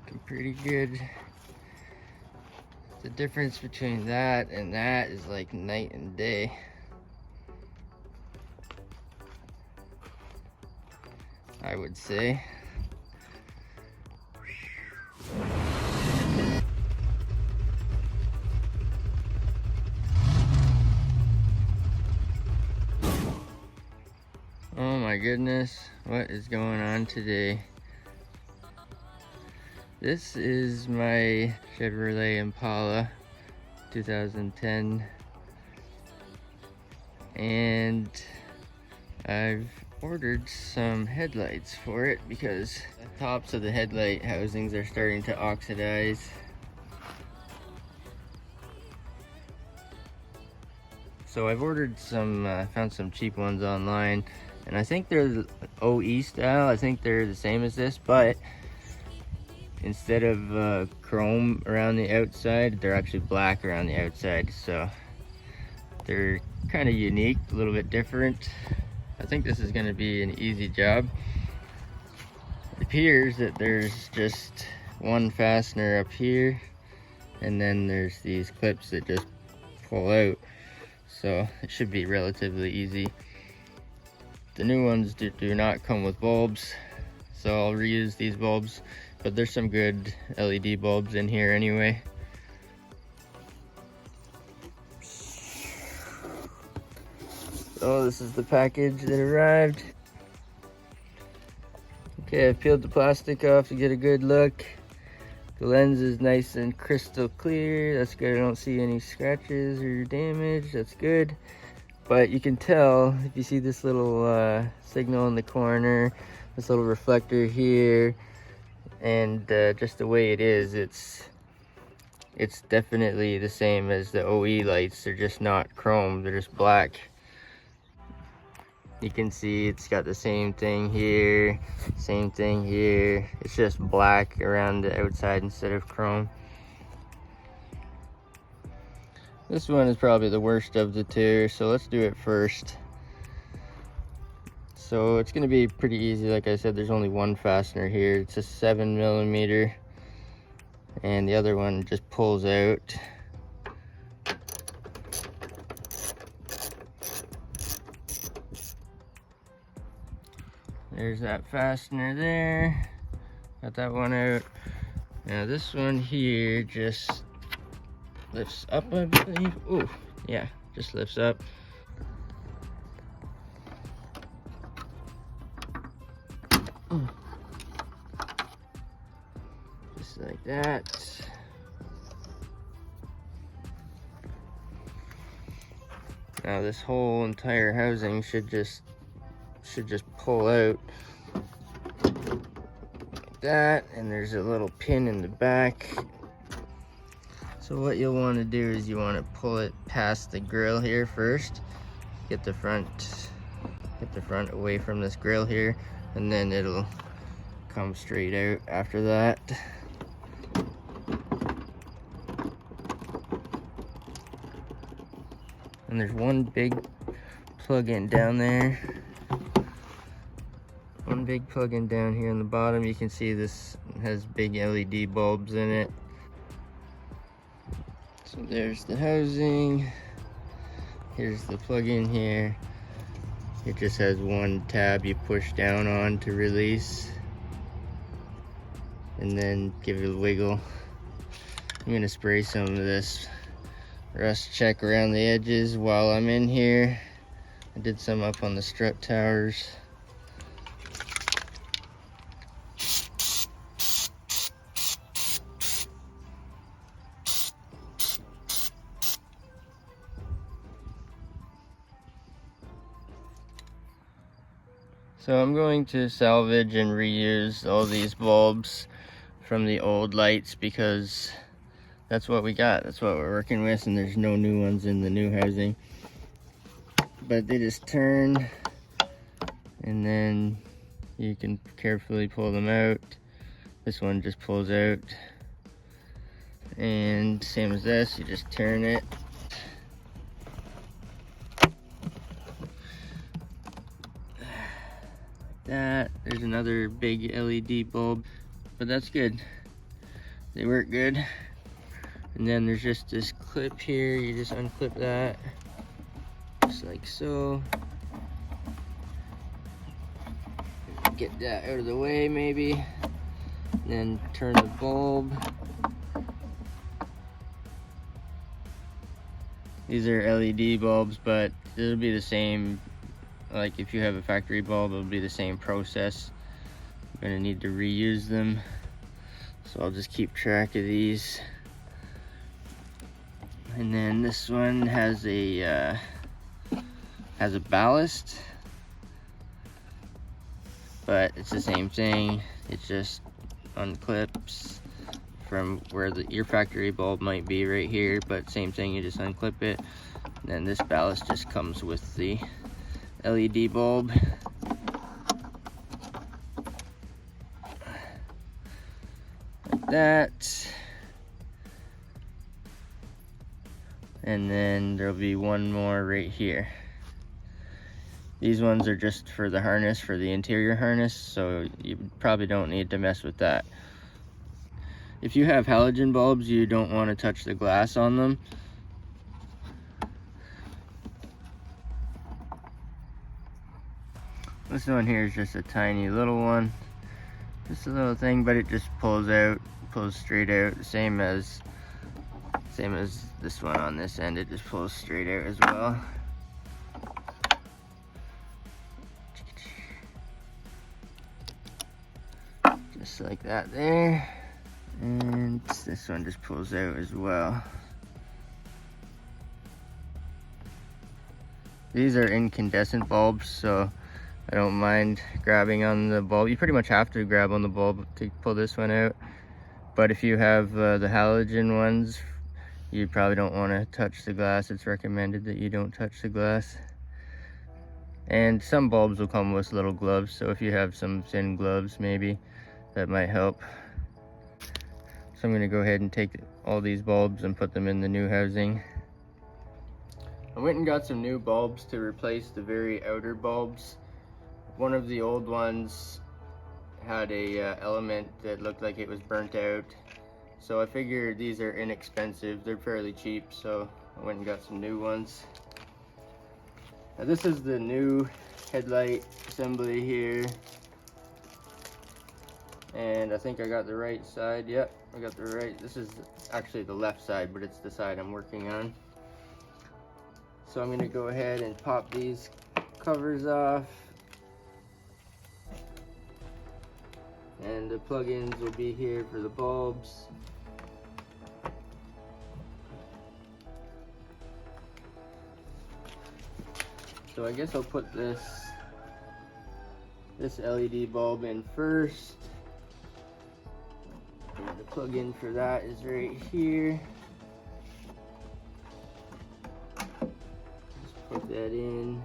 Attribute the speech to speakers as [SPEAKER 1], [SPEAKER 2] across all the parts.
[SPEAKER 1] looking pretty good. The difference between that and that is like night and day. I would say. Oh my goodness, what is going on today? This is my Chevrolet Impala 2010, and I've ordered some headlights for it because the tops of the headlight housings are starting to oxidize. So I've ordered some, found some cheap ones online, and I think they're OE style. I think they're the same as this, but instead of chrome around the outside, they're actually black around the outside. So they're kind of unique, a little bit different. I think this is going to be an easy job. It appears that there's just one fastener up here, and then there's these clips that just pull out. So it should be relatively easy. The new ones do not come with bulbs, so I'll reuse these bulbs, but there's some good LED bulbs in here anyway. So this is the package that arrived. Okay, I peeled the plastic off to get a good look. The lens is nice and crystal clear. That's good. I don't see any scratches or damage. That's good. But you can tell if you see this little signal in the corner, this little reflector here, and just the way it is, it's definitely the same as the OE lights. They're just not chrome, they're just black. You can see it's got the same thing here, same thing here. It's just black around the outside instead of chrome. This one is probably the worst of the two, so let's do it first. So it's gonna be pretty easy. Like I said, there's only one fastener here. It's a 7mm, and the other one just pulls out. There's that fastener there. Got that one out. Now this one here just lifts up, I believe. Oh, yeah, just lifts up. Just like that. Now this whole entire housing should just pull out like that, and there's a little pin in the back. So what you'll want to do is you want to pull it past the grill here first. Get the front away from this grill here, and then it'll come straight out after that. And there's one big plug-in down there. One big plug-in down here on the bottom. You can see this has big LED bulbs in it. So there's the housing. Here's the plug-in here. It just has one tab you push down on to release, and then give it a wiggle. I'm gonna spray some of this rust check around the edges while I'm in here. I did some up on the strut towers. So I'm going to salvage and reuse all these bulbs from the old lights because that's what we got. That's what we're working with, and there's no new ones in the new housing. But they just turn, and then you can carefully pull them out. This one just pulls out. And same as this, you just turn it. That there's another big LED bulb, but that's good. they work good. And then there's just this clip here, you just unclip that, just like so. Get that out of the way maybe. Then turn the bulb. These are LED bulbs, but it'll be the same, like if you have a factory bulb, it'll be the same process. I'm gonna need to reuse them, so I'll just keep track of these. And then this one has a ballast, but it's the same thing. It just unclips from where your factory bulb might be right here, but same thing, you just unclip it. And then this ballast just comes with the LED bulb. Like that. And then there'll be one more right here. These ones are just for the harness, for the interior harness, so you probably don't need to mess with that. If you have halogen bulbs, you don't want to touch the glass on them. This one here is just a tiny little one. Just a little thing, but it just pulls out, pulls straight out, same as this one on this end. It just pulls straight out as well. Just like that there. And this one just pulls out as well. These are incandescent bulbs, so I don't mind grabbing on the bulb. You pretty much have to grab on the bulb to pull this one out. But if you have the halogen ones, you probably don't want to touch the glass. It's recommended that you don't touch the glass. And some bulbs will come with little gloves, so if you have some thin gloves, maybe that might help. So I'm going to go ahead and take all these bulbs and put them in the new housing. I went and got some new bulbs to replace the very outer bulbs. One of the old ones had a element that looked like it was burnt out. So I figured these are inexpensive, they're fairly cheap, so I went and got some new ones. Now this is the new headlight assembly here. And I think I got the right side. Yep, I got the right. This is actually the left side, but it's the side I'm working on. So I'm gonna go ahead and pop these covers off. And the plug-ins will be here for the bulbs. So I guess I'll put this LED bulb in first. And the plug-in for that is right here. Just put that in.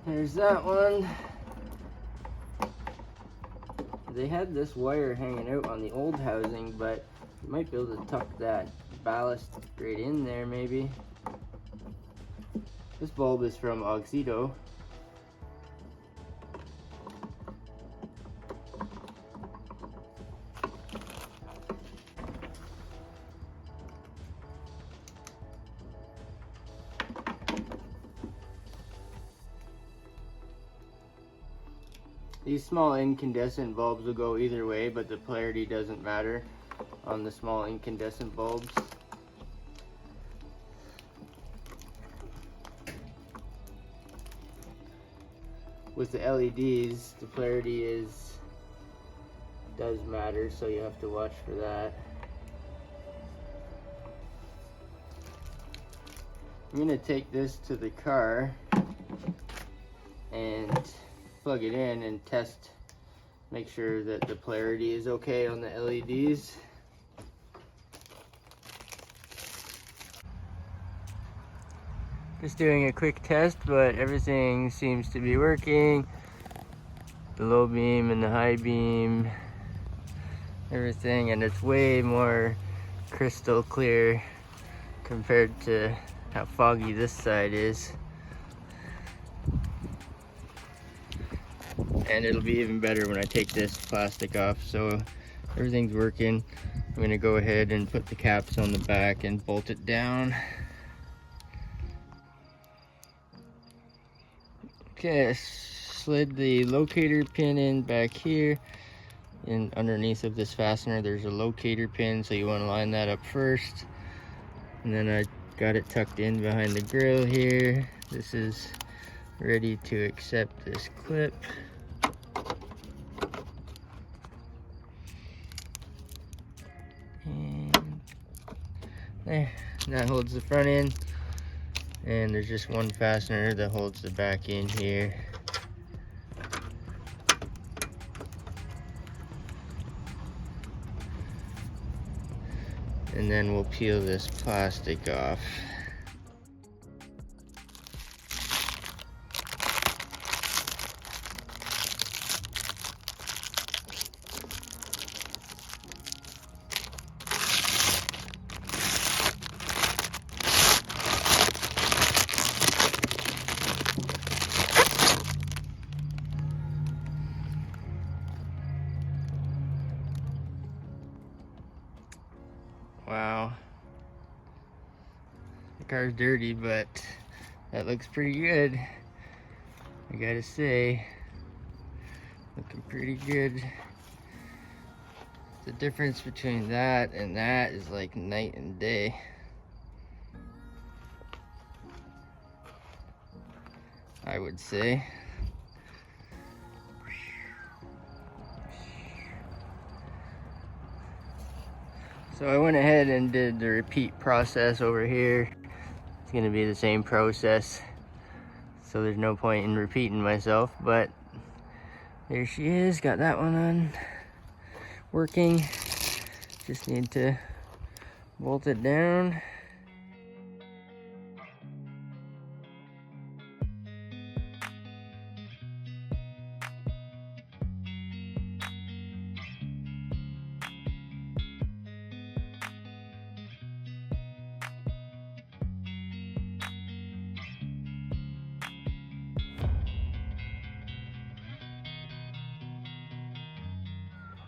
[SPEAKER 1] There's that one. They had this wire hanging out on the old housing, but you might be able to tuck that ballast right in there maybe. This bulb is from Oxydo. These small incandescent bulbs will go either way, but the polarity doesn't matter on the small incandescent bulbs. With the LEDs, the polarity does matter, so you have to watch for that. I'm gonna take this to the car and plug it in and test, make sure that the polarity is okay on the LEDs. Just doing a quick test, but everything seems to be working. The low beam and the high beam, everything, and it's way more crystal clear compared to how foggy this side is. and it'll be even better when I take this plastic off. So everything's working. I'm gonna go ahead and put the caps on the back and bolt it down. Okay, I slid the locator pin in back here, and underneath of this fastener there's a locator pin, so you want to line that up first. And then I got it tucked in behind the grill here. This is ready to accept this clip. And there, that holds the front end. And there's just one fastener that holds the back end here. And then we'll peel this plastic off. Wow, the car's dirty, but that looks pretty good, I gotta say. Looking pretty good. The difference between that and that is like night and day. I would say. So I went ahead and did the repeat process over here. It's gonna be the same process, so there's no point in repeating myself, but there she is, got that one on working. Just need to bolt it down.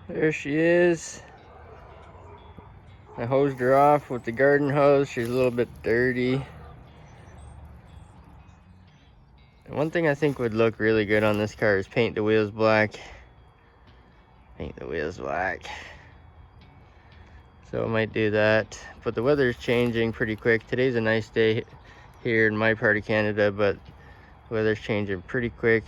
[SPEAKER 1] There she is. I hosed her off with the garden hose. She's a little bit dirty. And one thing I think would look really good on this car is paint the wheels black. Paint the wheels black. So I might do that. But the weather's changing pretty quick. Today's a nice day here in my part of Canada, but the weather's changing pretty quick.